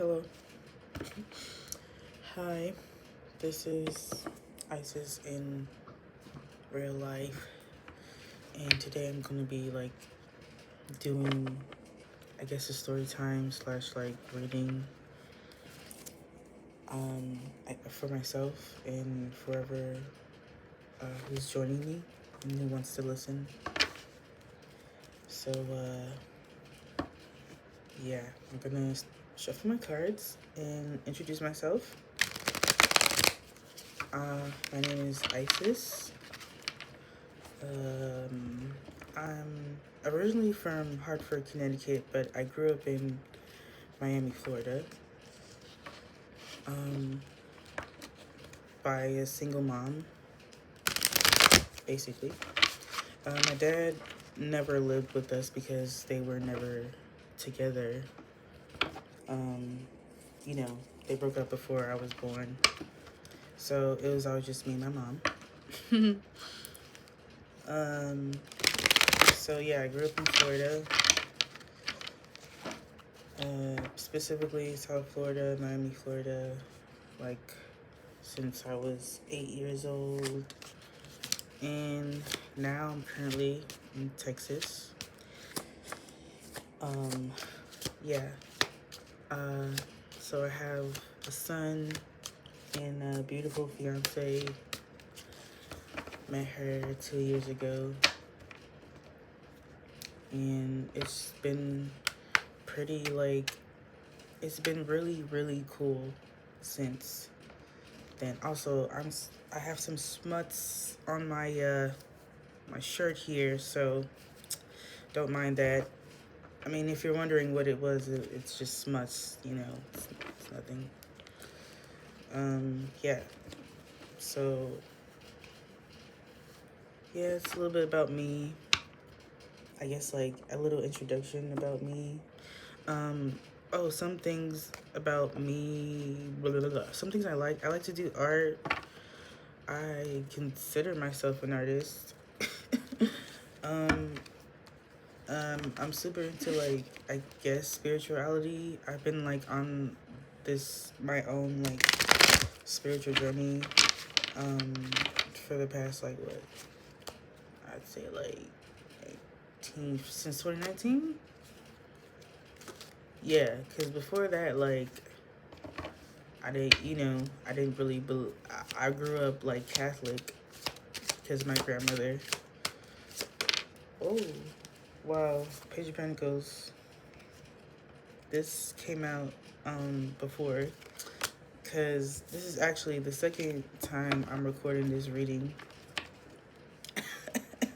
Hello. Hi. This is Isis in real life. And today I'm going to be doing, I guess, a story time slash reading for myself and whoever who's joining me and who wants to listen. So, yeah, I'm going to shuffle my cards and introduce myself. My name is Isis. I'm originally from Hartford, Connecticut, but I grew up in Miami, Florida, by a single mom, basically. My dad never lived with us because they were never together. You know, they broke up before I was born. So it was always just me and my mom. So yeah, I grew up in Florida. Specifically South Florida, Miami, Florida, since I was 8 years old. And now I'm currently in Texas. Yeah. So I have a son and a beautiful fiance. Met her 2 years ago. And it's been it's been really, really cool since then. Also, I have some smuts on my my shirt here, so don't mind that. I mean, if you're wondering what it was, it's just smuts, it's nothing. Yeah. So, yeah, it's a little bit about me. I guess, a little introduction about me. Some things about me, blah, blah, blah. Some things I like. I like to do art. I consider myself an artist. I'm super into I guess spirituality. I've been on my own spiritual journey for the past I'd say since 2019. Yeah, because before that I didn't really I grew up Catholic because my grandmother. Oh, wow, Page of Pentacles. This came out before, because this is actually the second time I'm recording this reading.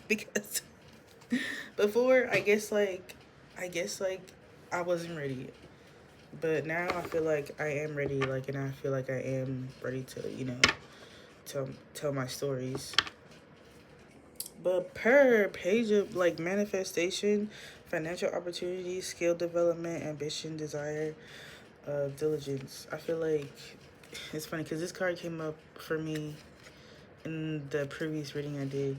Because before, I guess I wasn't ready, but now I feel like I am ready, and I feel like I am ready to tell my stories. But per page of manifestation, financial opportunities, skill development, ambition, desire, diligence. I feel like it's funny because this card came up for me in the previous reading I did,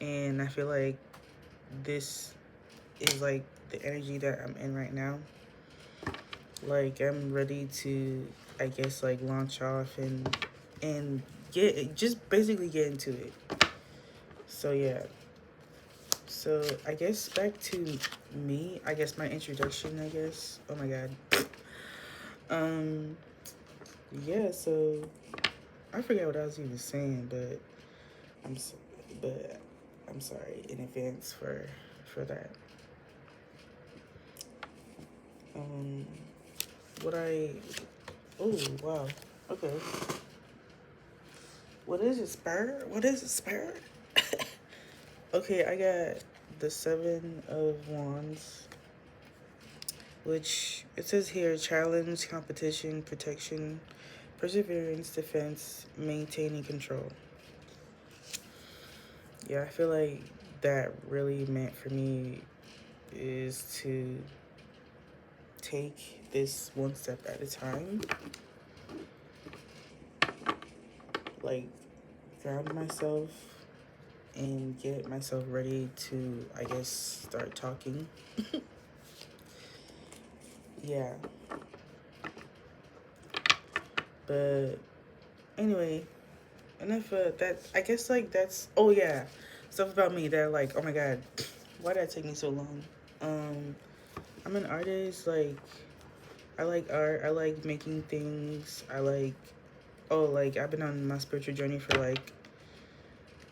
and I feel like this is the energy that I'm in right now. I'm ready to, I guess, launch off and basically get into it. So yeah. So I guess back to me. I guess my introduction. I guess. Oh my god. Yeah. So I forget what I was even saying, but I'm so, but I'm sorry in advance for that. What I Oh wow. Okay. What is it, Spur? What is it, Spur? Okay, I got the 7 of Wands, which it says here: challenge, competition, protection, perseverance, defense, maintaining control. Yeah, I feel like that really meant for me is to take this one step at a time. Ground myself and get myself ready to, I guess, start talking. Yeah. But anyway, enough of that. I guess like that's, oh yeah, stuff about me that like, oh my god, why did that take me so long? Um, I'm an artist. Like, I like art. I like making things. I like, oh, like I've been on my spiritual journey for like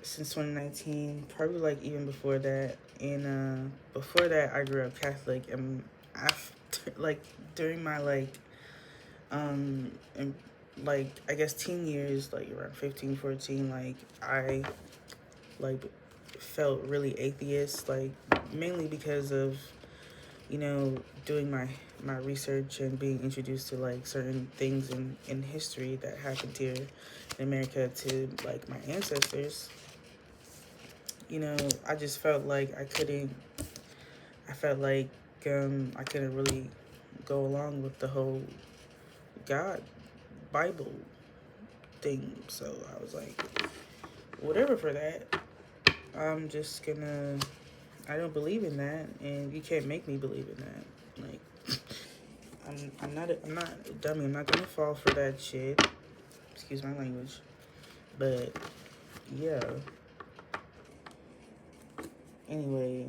since 2019, probably like even before that. And before that, I grew up Catholic, and after like during my and like I guess teen years, like around 15, 14, like I like felt really atheist, like mainly because of doing my research and being introduced to like certain things in history that happened here in America to like my ancestors. I just felt like I felt like I couldn't really go along with the whole God Bible thing. So I was like, whatever for that. I'm just gonna I don't believe in that, and you can't make me believe in that. Like, I'm not a dummy. I'm not gonna fall for that shit. Excuse my language, but yeah. Anyway,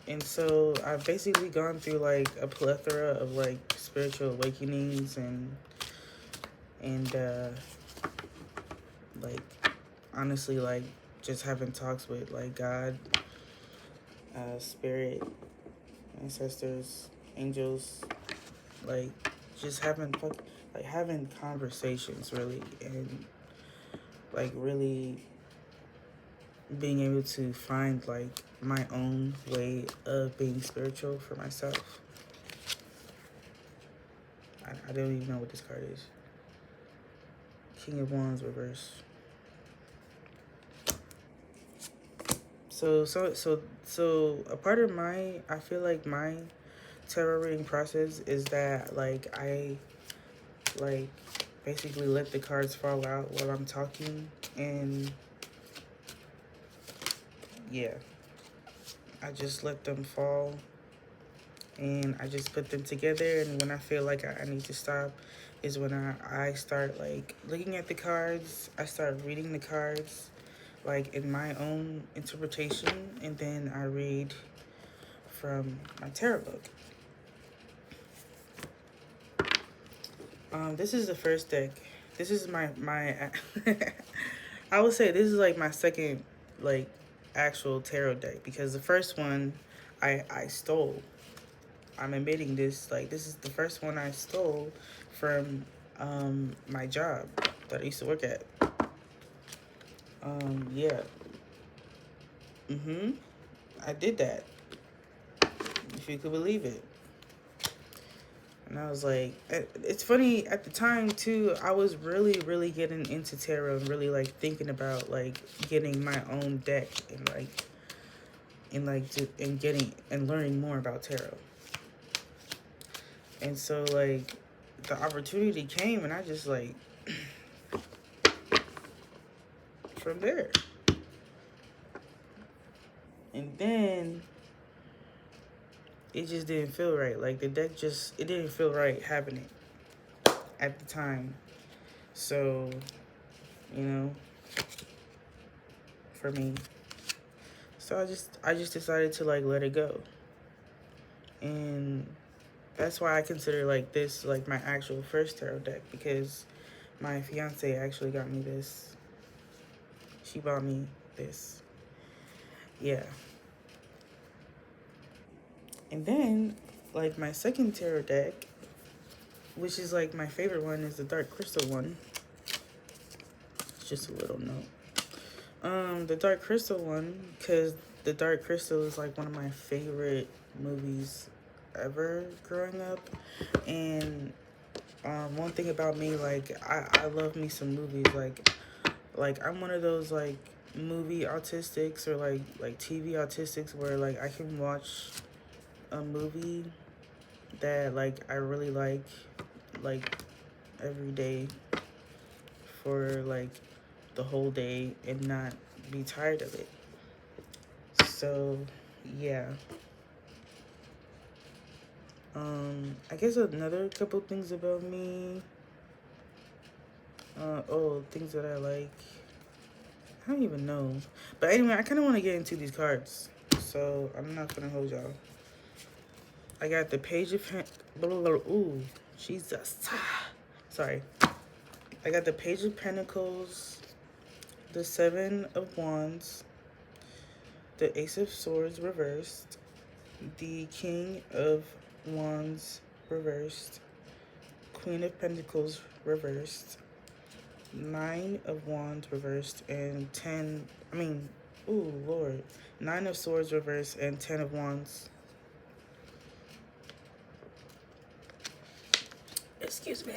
and so I've basically gone through like a plethora of like spiritual awakenings and like honestly like just having talks with like God, spirit, ancestors, angels, like just having conversations really, and like really being able to find like my own way of being spiritual for myself. I don't even know what this card is. King of Wands reverse. So a part of I feel like my tarot reading process is that like I like basically let the cards fall out while I'm talking, and yeah, I just let them fall and I just put them together. And when I feel like I need to stop is when I start like looking at the cards. I start reading the cards like in my own interpretation, and then I read from my tarot book. This is the first deck. This is my I would say this is like my second like actual tarot deck, because the first one I stole. I'm admitting this, like this is the first one I stole from my job that I used to work at. Yeah. I did that, if you could believe it. And I was like, it's funny at the time too. I was really, really getting into tarot and really like thinking about like getting my own deck and getting and learning more about tarot. And so like the opportunity came, and I just like from there. And then it just didn't feel right. Like the deck it didn't feel right having it at the time. So, you know, for me. So I just decided to like let it go. And that's why I consider like this like my actual first tarot deck, because my fiance actually got me this. She bought me this. Yeah. And then like my second tarot deck, which is like my favorite one, is the Dark Crystal one. It's just a little note. The Dark Crystal one, because the Dark Crystal is like one of my favorite movies ever growing up. And one thing about me, like I love me some movies. Like I'm one of those like movie autistics, or like TV autistics, where like I can watch a movie that like I really like every day for like the whole day and not be tired of it. So yeah. I guess another couple things about me. Oh, things that I like. I don't even know. But anyway, I kind of want to get into these cards. So I'm not going to hold y'all. I got the Page of Ooh, Jesus. Sorry. I got the Page of Pentacles, the Seven of Wands, the Ace of Swords reversed, the King of Wands reversed, Queen of Pentacles reversed, Nine of Wands reversed, and ooh, Lord. Nine of Swords reversed and 10 of Wands. Excuse me.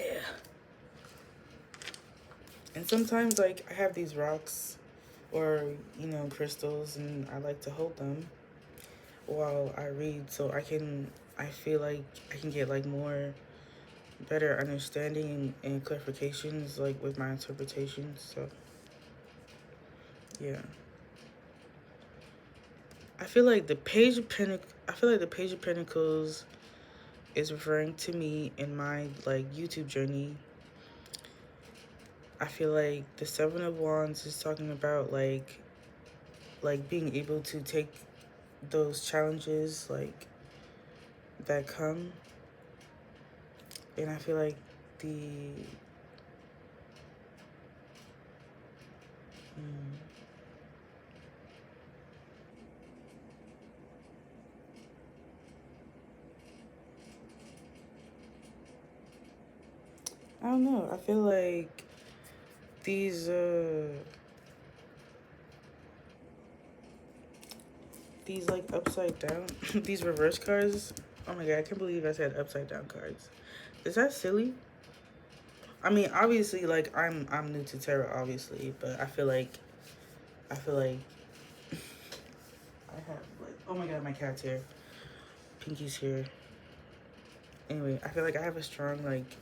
And sometimes, like, I have these rocks or, crystals, and I like to hold them while I read so I feel like I can get, like, more better understanding and clarifications, like, with my interpretations. So, yeah. I feel like the Page of Pentacles is referring to me in my, like, YouTube journey. I feel like the Seven of Wands is talking about, like being able to take those challenges, like, that come. And I feel like the I don't know. I feel like these like upside down these reverse cards. Oh my god, I can't believe I said upside down cards. Is that silly? I mean, obviously, like, I'm new to tarot, obviously, but I feel like I have, like, oh my god, my cat's here. Pinky's here. Anyway, I feel like I have a strong, like,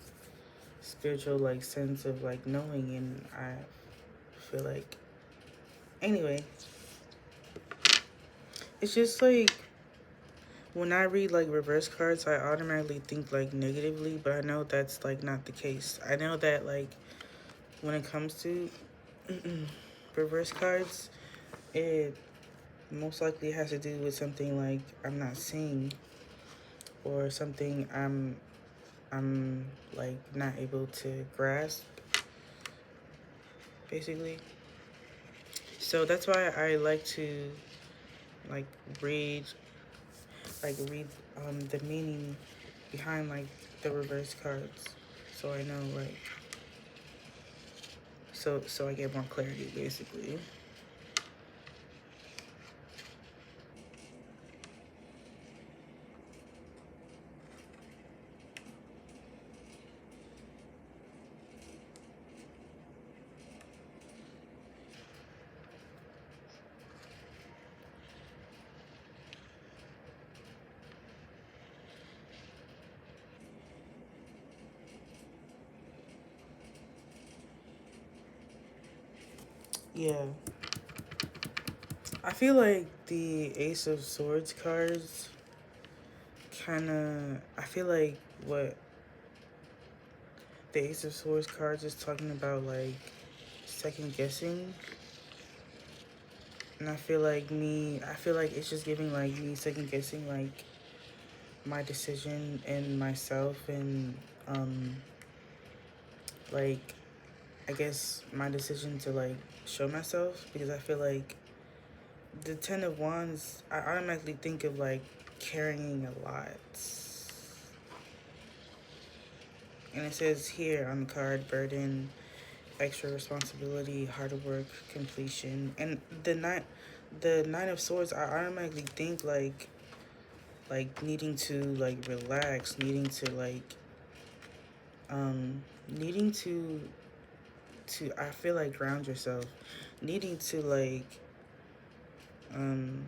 spiritual, like, sense of, like, knowing, and I feel like, anyway, it's just like when I read, like, reverse cards, I automatically think, like, negatively, but I know that's, like, not the case. I know that, like, when it comes to reverse cards, it most likely has to do with something, like, I'm not seeing, or something I'm like not able to grasp, basically. So that's why I like to, like, read read the meaning behind, like, the reverse cards, so I know, like, so I get more clarity, basically. Yeah, I feel like the Ace of Swords cards kind of, I feel like what the Ace of Swords cards is talking about, like, second guessing. And I feel like it's just giving, like, me second guessing, like, my decision and myself, and, like, I guess my decision to, like, show myself, because I feel like the Ten of Wands, I automatically think of, like, carrying a lot. And it says here on the card, burden, extra responsibility, hard work, completion. And the Nine of Swords, I automatically think, like needing to, like, relax, needing to, like, needing to I feel like ground yourself, needing to, like, um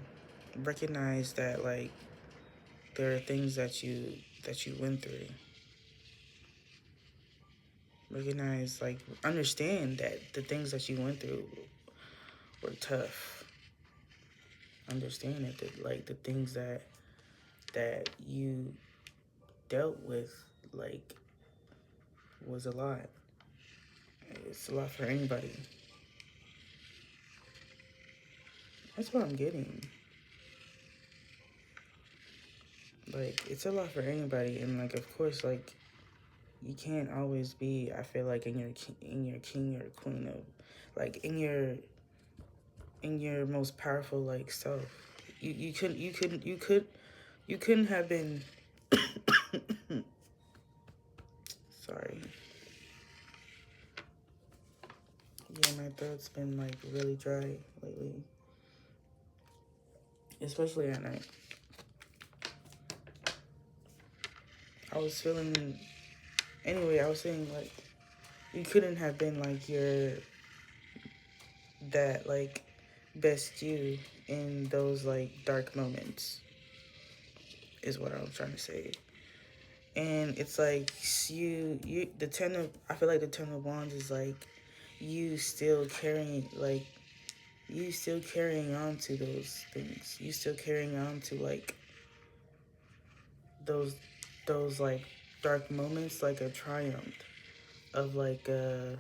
recognize that, like, there are things that you went through. Recognize, like, understand that the things that you went through were tough. Understand that, like, the things that you dealt with, like, was a lot. It's a lot for anybody. That's what I'm getting. Like, it's a lot for anybody, and like, of course, like, you can't always be. I feel like in your king or queen of, like, in your most powerful like self. You couldn't have been. Sorry. Yeah, my throat's been like really dry lately, especially at night. I was feeling. Anyway, I was saying like you couldn't have been like your that like best you in those like dark moments is what I'm trying to say. And it's like you the ten of I feel like the ten of wands is like you still carrying like you still carrying on to those things. You still carrying on to like those like dark moments like a triumph of like a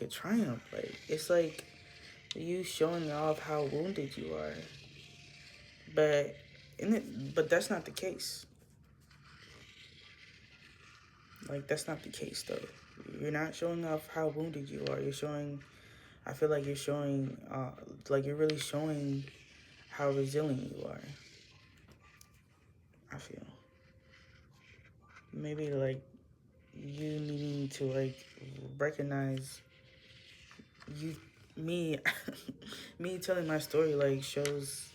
triumph. Like it's like you showing off how wounded you are. But but that's not the case. Like that's not the case though. You're not showing off how wounded you are. You're showing I feel like you're showing like you're really showing how resilient you are. I feel. Maybe like you needing to like recognize you me me telling my story like shows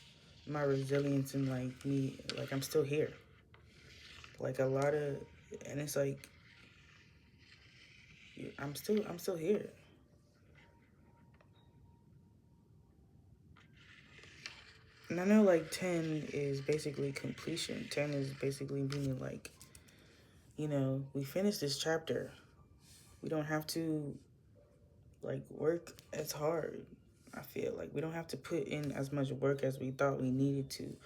my resilience and like me like I'm still here. Like a lot of and it's like I'm still here. And I know like 10 is basically completion. 10 is basically meaning like, you know, we finished this chapter. We don't have to like work as hard. I feel like we don't have to put in as much work as we thought we needed to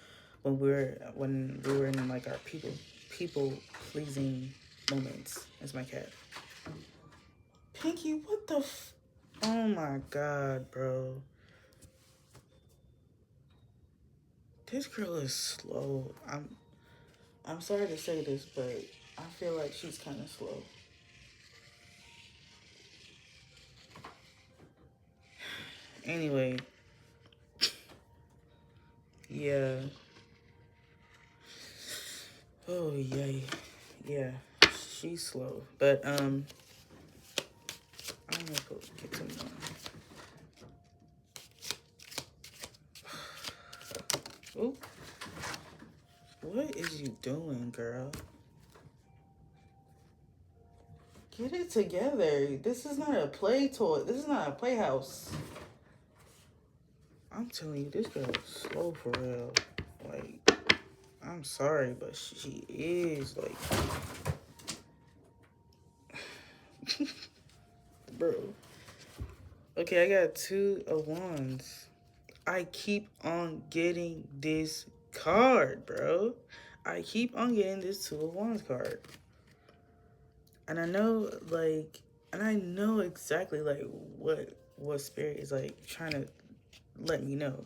when we were in like our people pleasing moments. That's my cat. Pinky, what the oh my god, bro. This girl is slow. I'm sorry to say this, but I feel like she's kind of slow. Anyway, yeah. Oh yay, yeah. She's slow, but I'm gonna go get some more. Oop. What is you doing, girl? Get it together. This is not a play toy. This is not a playhouse. I'm telling you, this girl is slow for real. Like, I'm sorry, but she is like, bro. Okay, I got 2 of wands. I keep on getting this card, bro. I keep on getting this 2 of wands card. And I know, like, and I know exactly, like, what spirit is, like, trying to let me know.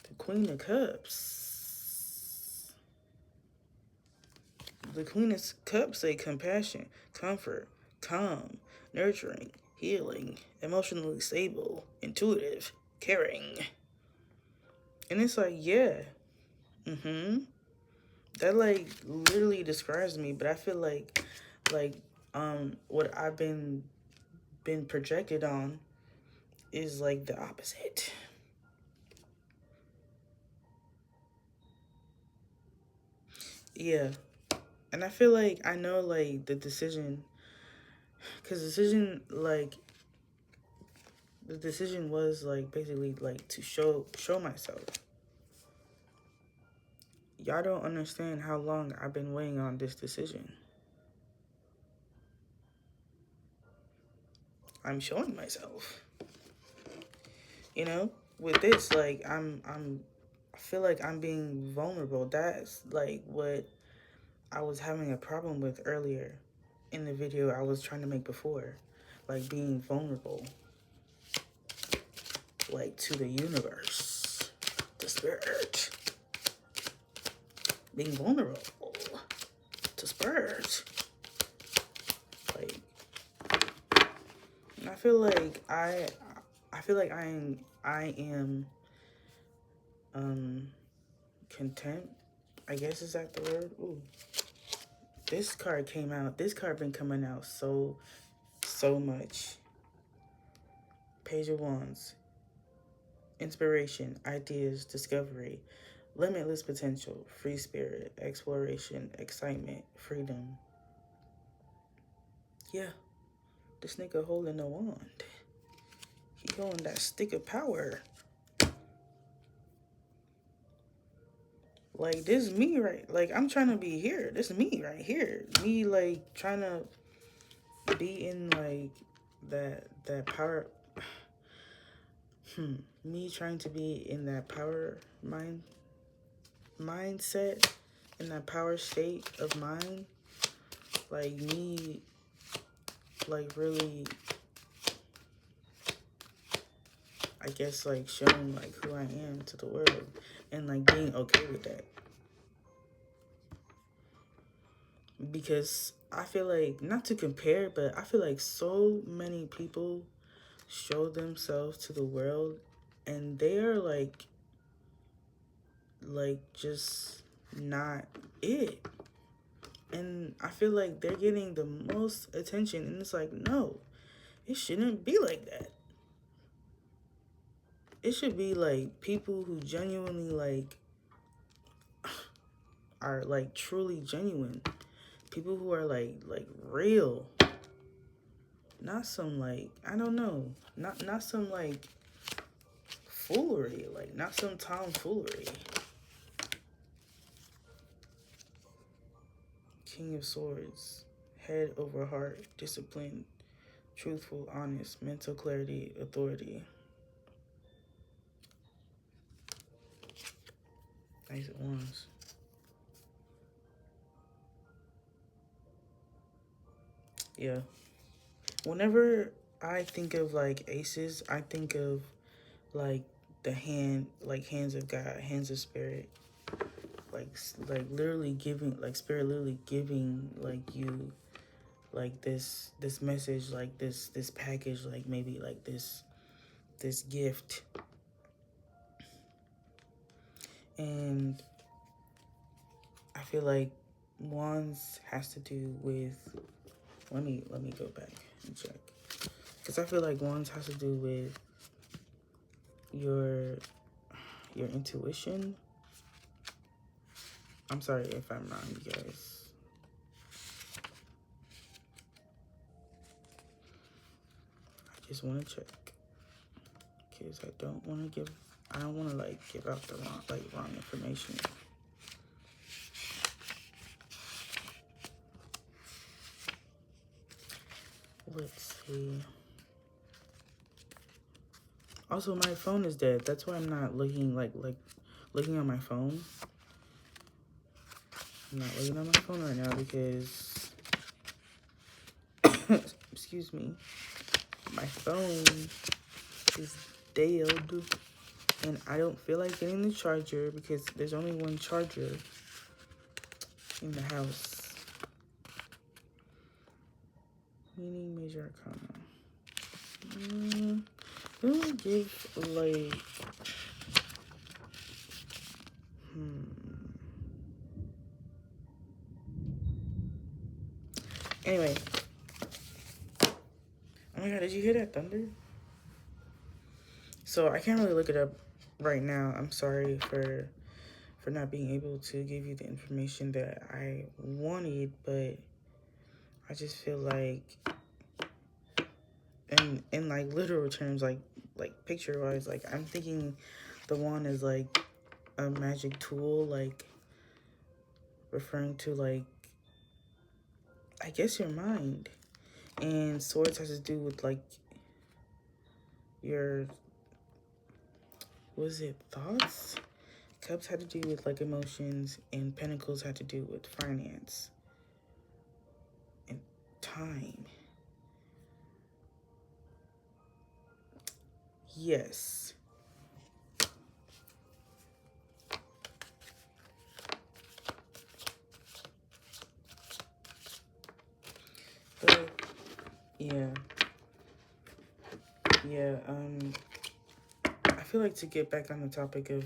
The Queen of Cups. The Queen of Cups say compassion, comfort, calm, nurturing, healing, emotionally stable, intuitive, caring. And it's like, yeah. Mm-hmm. That like literally describes me, but I feel like what I've been projected on is like the opposite. Yeah. And I feel like I know like the decision cuz the decision was like basically like to show myself. Y'all don't understand how long I've been waiting on this decision. I'm showing myself. You know, with this like I feel like I'm being vulnerable. That's like what I was having a problem with earlier in the video I was trying to make before. Like being vulnerable. Like to the universe. The spirit. Being vulnerable to spirit. Like, I feel like I am content. I guess is that the word? Ooh. This card came out. This card been coming out so much. Page of Wands. Inspiration, ideas, discovery, limitless potential, free spirit, exploration, excitement, freedom. Yeah, this nigga holding a wand. He holding that stick of power. Like, this is me, right? Like, I'm trying to be here. This is me right here. Me, like, trying to be in, like, that power. Me trying to be in that power mindset, in that power state of mind. Like, me, like, really, I guess, like, showing, like, who I am to the world. And, like, being okay with that. Because I feel like, not to compare, but I feel like so many people show themselves to the world and they are like just not it. And I feel like they're getting the most attention, and it's like, no, it shouldn't be like that. It should be like people who genuinely like are like truly genuine. People who are like real. Not some like, I don't know. Not some like foolery. Like not some tomfoolery. King of Swords. Head over heart. Discipline. Truthful, honest, mental clarity, authority. Nice ones. Yeah. Whenever I think of like aces, I think of like the hand, like hands of God, hands of spirit. Like literally giving, like spirit literally giving like you like this message, like this package, like maybe like this gift. And I feel like wands has to do with, let me go back and check, because I feel like wands has to do with your intuition. I'm sorry if I'm wrong, you guys. I just want to check, because I don't want to like give out the wrong information. Let's see. Also, my phone is dead. That's why I'm not looking looking on my phone. I'm not looking on my phone right now because excuse me, my phone is dead, and I don't feel like getting the charger because there's only one charger in the house. Meaning major arcana. It'll give like Anyway. Oh my god, did you hear that thunder? So I can't really look it up right now. I'm sorry for not being able to give you the information that I wanted, but I just feel like in like literal terms, like picture wise, like I'm thinking the wand is like a magic tool, like referring to like, I guess, your mind. And swords has to do with like your, was it thoughts? Cups had to do with like emotions, and Pentacles had to do with finance and time. Yes. But yeah. Yeah, I feel like to get back on the topic of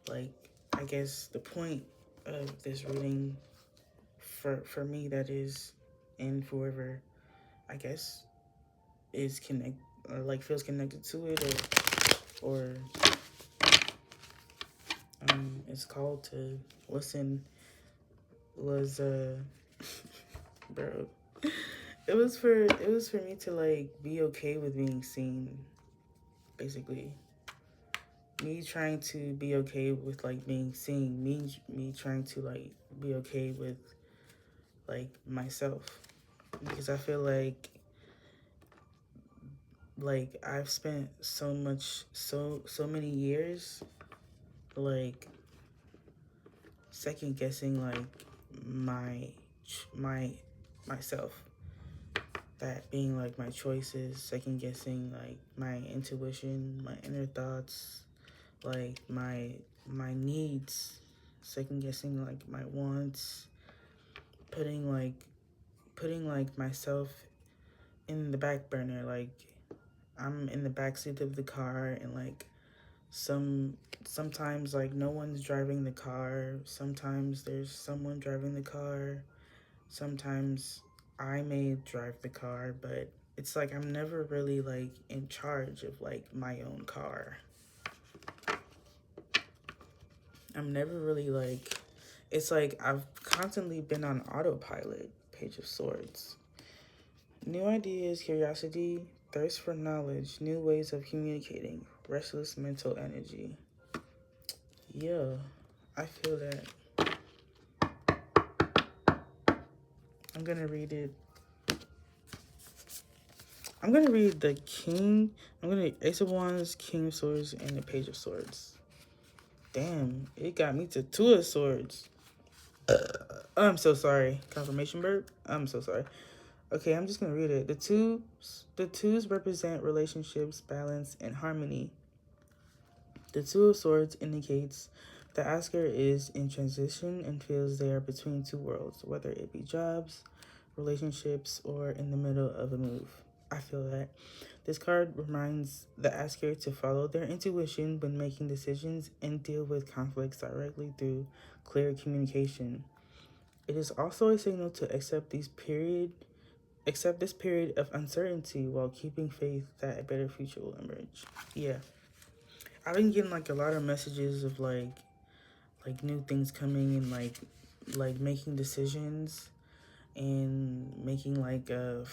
like, I guess the point of this reading for me, that is, and whoever I guess is connect or like feels connected to it, or it's called to listen, was bro, it was for me to like be okay with being seen, basically. Me trying to be okay with like being seen, me trying to like be okay with like myself, because I feel like I've spent so many years like second guessing like my my myself, that being like my choices, second guessing like my intuition, my inner thoughts, like my needs, second guessing like my wants, putting like myself in the back burner, like I'm in the back seat of the car, and like sometimes like no one's driving the car, sometimes there's someone driving the car, sometimes I may drive the car, but it's like I'm never really like in charge of like my own car. I'm never really like, it's like I've constantly been on autopilot. Page of Swords. New ideas, curiosity, thirst for knowledge, new ways of communicating, restless mental energy. Yeah, I feel that. I'm gonna read it. I'm gonna read the King. I'm gonna Ace of Wands, King of Swords, and the Page of Swords. Damn, it got me to Two of Swords. I'm so sorry. Confirmation burp. I'm so sorry. Okay, I'm just gonna read it. The twos represent relationships, balance, and harmony. The Two of Swords indicates the asker is in transition and feels they are between two worlds, whether it be jobs, relationships, or in the middle of a move. I feel that. This card reminds the asker to follow their intuition when making decisions and deal with conflicts directly through clear communication. It is also a signal to accept this period of uncertainty while keeping faith that a better future will emerge. Yeah. I've been getting like a lot of messages of like new things coming, and like making decisions and making like a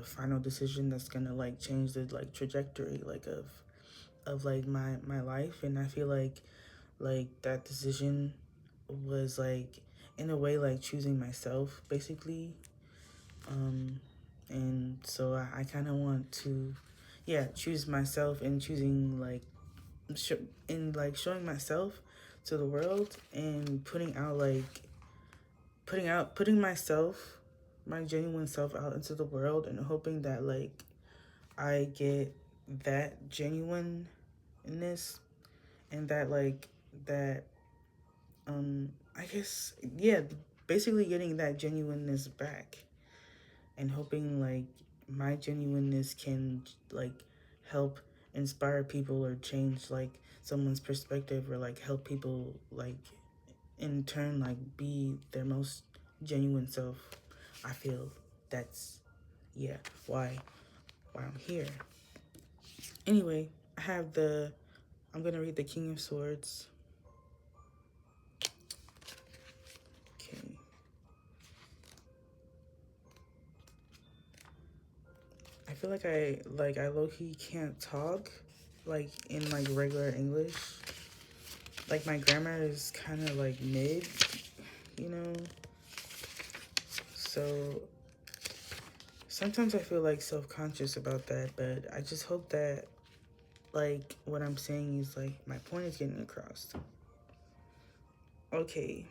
final decision that's gonna like change the like trajectory like of like my life. And I feel like that decision was like in a way like choosing myself, basically. And so I kind of want to, yeah, choose myself, and choosing like in like showing myself to the world, and putting myself, my genuine self, out into the world, and hoping that like I get that genuineness, and that like that I guess, yeah, basically getting that genuineness back, and hoping like my genuineness can like help inspire people, or change like someone's perspective, or like help people like in turn like be their most genuine self. I feel that's, yeah, why I'm here. Anyway, I'm gonna read the King of Swords. Okay. I feel like I low-key can't talk like in like regular English. Like my grammar is kind of like mid, you know? So sometimes I feel like self-conscious about that, but I just hope that like what I'm saying is like my point is getting across. Okay,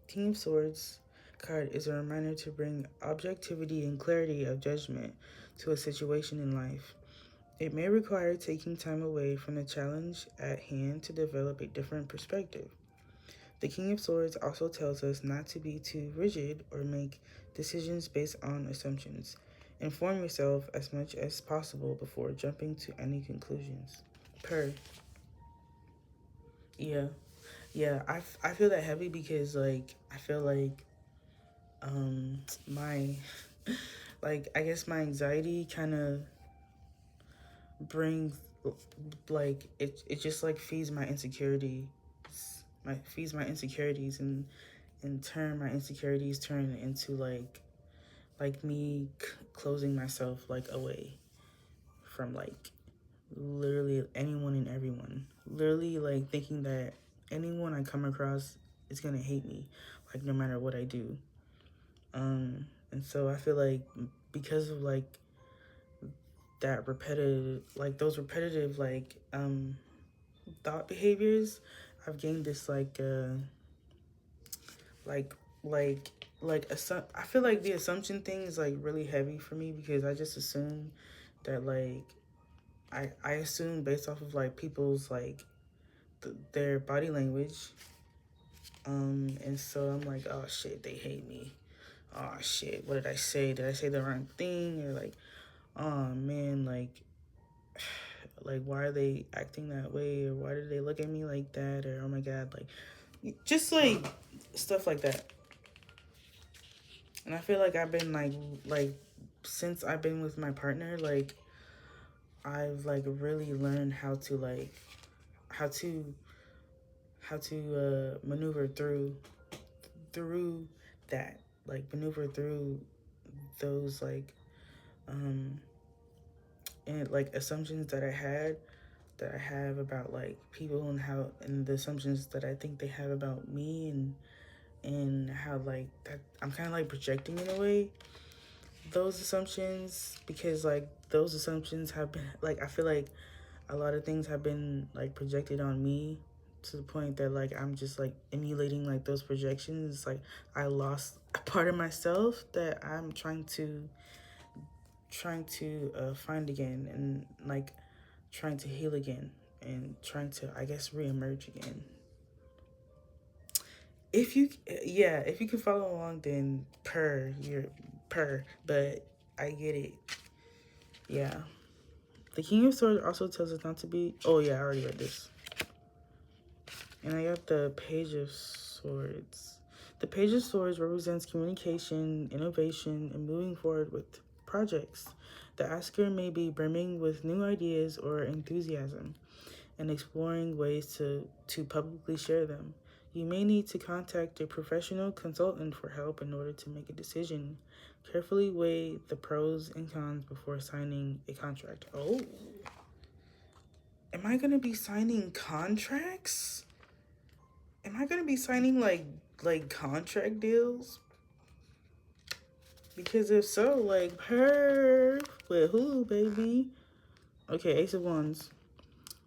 King of Swords card is a reminder to bring objectivity and clarity of judgment to a situation in life. It may require taking time away from the challenge at hand to develop a different perspective. The King of Swords also tells us not to be too rigid or make decisions based on assumptions. Inform yourself as much as possible before jumping to any conclusions. Per. Yeah. Yeah, I feel that heavy because like I feel like my like I guess my anxiety kind of brings like it just like feeds my insecurity, my feeds my insecurities, and in turn my insecurities turn into like me closing myself like away from like literally anyone and everyone, literally like thinking that anyone I come across is gonna hate me, like no matter what I do. And so I feel like because of like that repetitive, like those repetitive thought behaviors, I've gained this like like I feel like the assumption thing is like really heavy for me because I just assume that like I assume based off of like people's like their body language, and so I'm like, oh shit, they hate me. Oh shit, what did I say? Did I say the wrong thing? Or like, oh man, like why are they acting that way? Or why did they look at me like that? Or oh my god, like just like stuff like that. And I feel like I've been like since I've been with my partner, like I've like really learned how to like how to maneuver through that, like maneuver through those um and like assumptions that I have about like people and how and the assumptions that I think they have about me, and how like that I'm kind of like projecting in a way those assumptions, because like those assumptions have been like I feel like a lot of things have been like projected on me to the point that like I'm just like emulating like those projections. Like I lost a part of myself that I'm trying to find again, and like trying to heal again, and trying to I guess reemerge again. If you yeah, if you can follow along, then you're per, but I get it. Yeah. The King of Swords also tells us not to be. Oh yeah, I already read this. And I got the Page of Swords. The Page of Swords represents communication, innovation, and moving forward with projects. The asker may be brimming with new ideas or enthusiasm and exploring ways to publicly share them. You may need to contact a professional consultant for help in order to make a decision. Carefully weigh the pros and cons before signing a contract. Oh, am I going to be signing contracts? Am I going to be signing like contract deals? Because if so, like her with who, baby? Okay, Ace of Wands.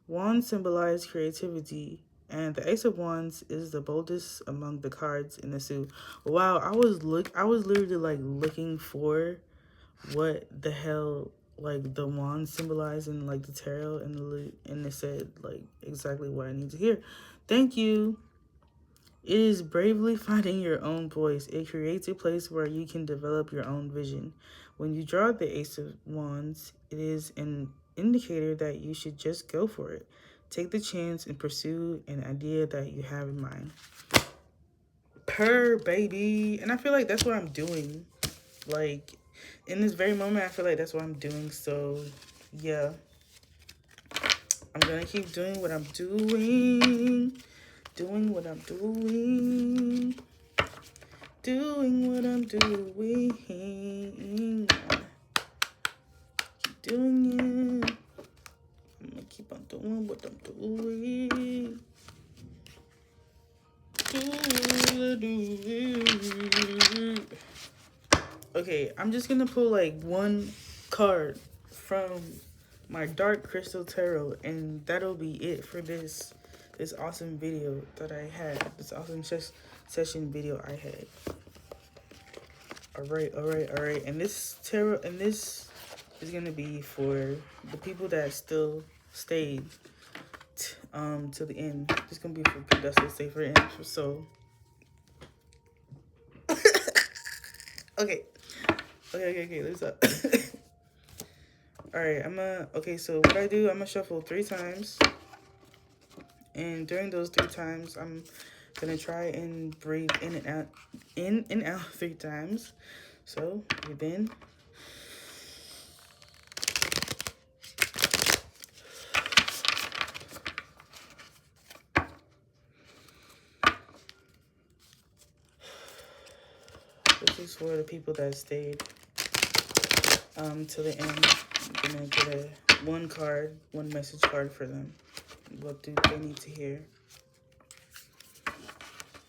Wands symbolize creativity, and the Ace of Wands is the boldest among the cards in the suit. Wow, I was literally like looking for what the hell like the wands symbolize in like the tarot, and it said like exactly what I need to hear. Thank you. It is bravely finding your own voice. It creates a place where you can develop your own vision. When you draw the Ace of Wands, it is an indicator that you should just go for it. Take the chance and pursue an idea that you have in mind. Per baby. And I feel like that's what I'm doing. Like in this very moment, I feel like that's what I'm doing. So yeah, I'm gonna keep doing what I'm doing. Doing what I'm doing. Doing what I'm doing. Keep doing it. I'm gonna keep on doing what I'm doing. Okay, I'm just gonna pull like one card from my dark crystal tarot, and that'll be it for this awesome video that I had. This awesome session video I had. All right. And this tarot, and this is gonna be for the people that still stayed till the end. This is gonna be for people that still stay for the end. So okay. Let's up. All right, okay, so what I do, I'm gonna shuffle 3 times. And during those 3 times, I'm gonna try and breathe in and out 3 times. So breathe in. This is for the people that stayed till the end. I'm gonna get one message card for them. What do they need to hear?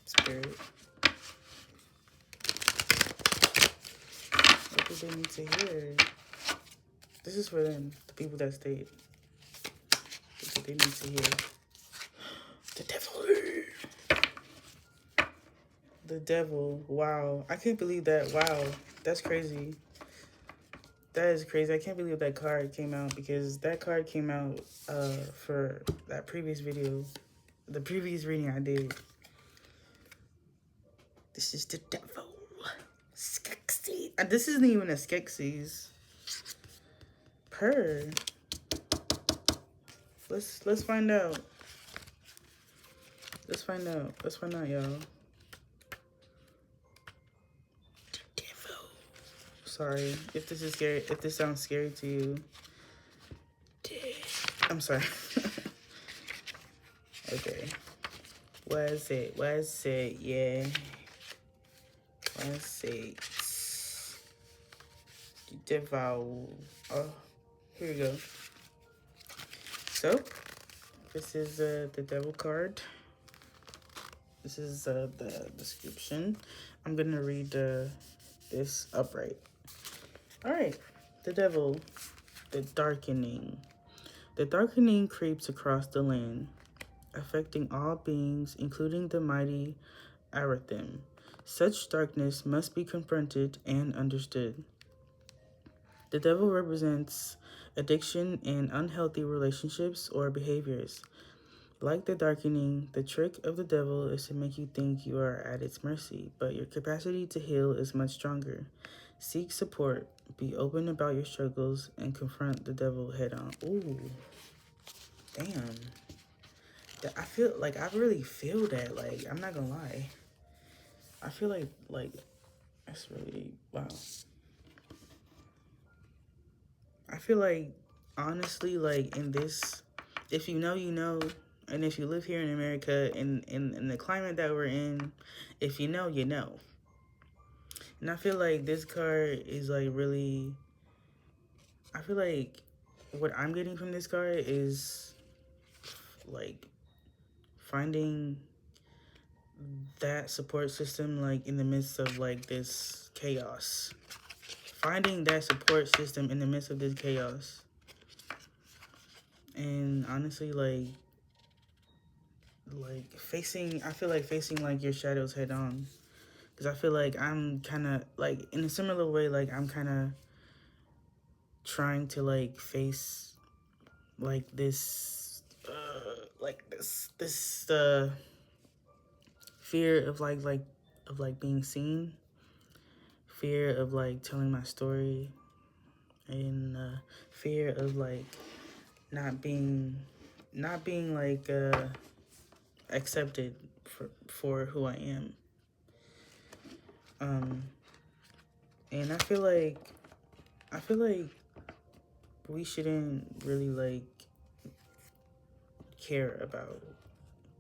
Spirit. What do they need to hear? This is for them, the people that stayed. What do they need to hear? The devil. The devil. Wow. I can't believe that. Wow. That's crazy. That is crazy. I can't believe that card came out, because that card came out for that previous video, the previous reading I did. This is the devil. Skeksis. This isn't even a Skeksis. Purr. Let's find out. Let's find out, y'all. Devil. Sorry if this is scary. If this sounds scary to you. I'm sorry. Okay. Was it? Yeah. Was it? Devil. Oh, here we go. So, this is the devil card. This is the description. I'm gonna read this upright. All right, the devil, the darkening. The darkening creeps across the land, affecting all beings, including the mighty Arathim. Such darkness must be confronted and understood. The devil represents addiction and unhealthy relationships or behaviors. Like the darkening, the trick of the devil is to make you think you are at its mercy, but your capacity to heal is much stronger. Seek support, be open about your struggles, and confront the devil head on. Ooh, damn. I feel like I really feel that. Like, I'm not gonna lie. I feel like that's really, wow. I feel like, honestly, like, in this, if you know, you know, and if you live here in America, in the climate that we're in, if you know, you know. And I feel like this card is, like, really, I feel like what I'm getting from this card is, like, finding that support system, like, in the midst of, like, this chaos. Finding that support system in the midst of this chaos. And honestly, like facing, I feel like facing, like, your shadows head on. Because I feel like I'm kind of, like, in a similar way, like, I'm kind of trying to, like, face, like, this, fear of, like, being seen. Fear of, like, telling my story. And fear of, like, not being, like, accepted for who I am. And I feel like we shouldn't really, like, care about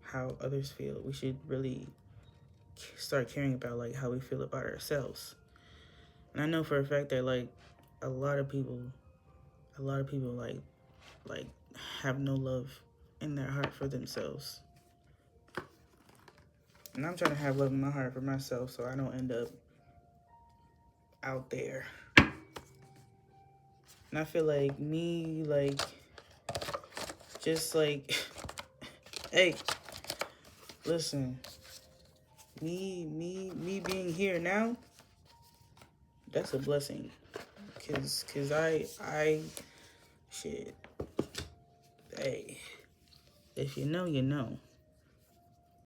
how others feel. We should really start caring about, like, how we feel about ourselves. And I know for a fact that, like, a lot of people like have no love in their heart for themselves. And I'm trying to have love in my heart for myself, so I don't end up out there. And And I feel like me, like, just like, hey, listen, me being here now, that's a blessing. Cause I, shit, hey, if you know, you know.